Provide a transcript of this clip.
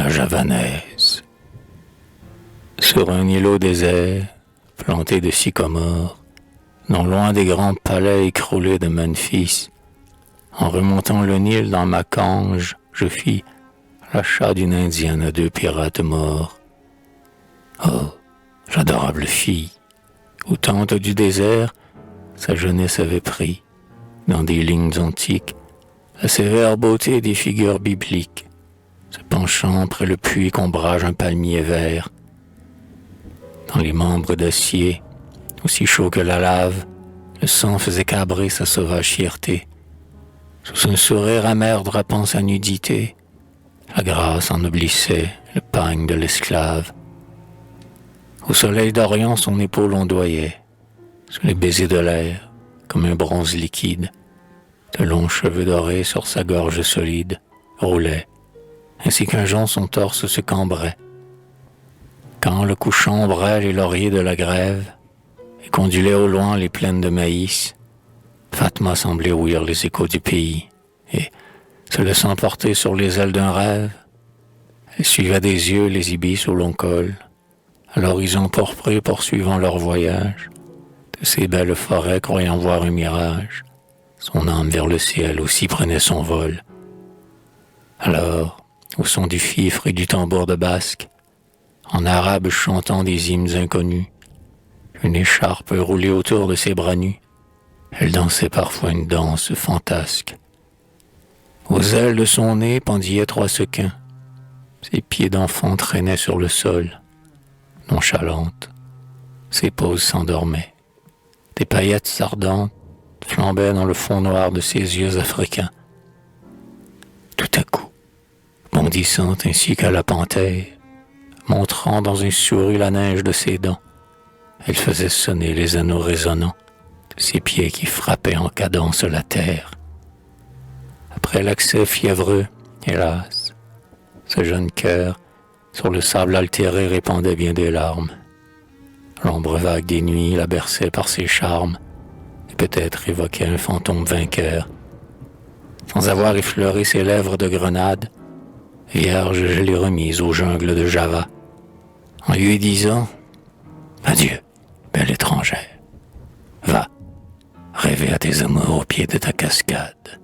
la javanaise. Sur un îlot désert, planté de sycomores, non loin des grands palais écroulés de Memphis, en remontant le Nil dans ma cange, je fis l'achat d'une indienne à 2 pirates morts. Oh, l'adorable fille, aux tentes du désert, sa jeunesse avait pris, dans des lignes antiques, la sévère beauté des figures bibliques, se penchant près le puits qu'ombrage un palmier vert. Dans les membres d'acier, aussi chaud que la lave, le sang faisait cabrer sa sauvage fierté. Sous un sourire amer drapant sa nudité, la grâce ennoblissait le pagne de l'esclave. Au soleil d'Orient, son épaule ondoyait, sous les baisers de l'air, comme un bronze liquide. De longs cheveux dorés sur sa gorge solide roulaient, ainsi qu'un jonc son torse se cambrait. Quand le couchant ombrait les lauriers de la grève et qu'ondulaient au loin les plaines de maïs, Fatma semblait ouïr les échos du pays et, se laissant porter sur les ailes d'un rêve, elle suivait des yeux les ibis au long col, à l'horizon pourpré poursuivant leur voyage, de ces belles forêts croyant voir un mirage. Son âme vers le ciel aussi prenait son vol. Alors, au son du fifre et du tambour de basque, en arabe chantant des hymnes inconnus, une écharpe roulée autour de ses bras nus, elle dansait parfois une danse fantasque. Aux ailes de son nez pendillaient 3 sequins, ses pieds d'enfant traînaient sur le sol, nonchalante, ses pauses s'endormaient, des paillettes ardentes flambait dans le fond noir de ses yeux africains. Tout à coup, bondissante ainsi qu'à la panthère, montrant dans une souris la neige de ses dents, elle faisait sonner les anneaux résonnants de ses pieds qui frappaient en cadence la terre. Après l'accès fiévreux, hélas, ce jeune cœur, sur le sable altéré, répandait bien des larmes. L'ombre vague des nuits la berçait par ses charmes, peut-être évoquait un fantôme vainqueur. Sans avoir effleuré ses lèvres de grenade, vierge, je l'ai remise aux jungles de Java, en lui disant « Adieu, belle étrangère, va, rêver à tes amours au pied de ta cascade. »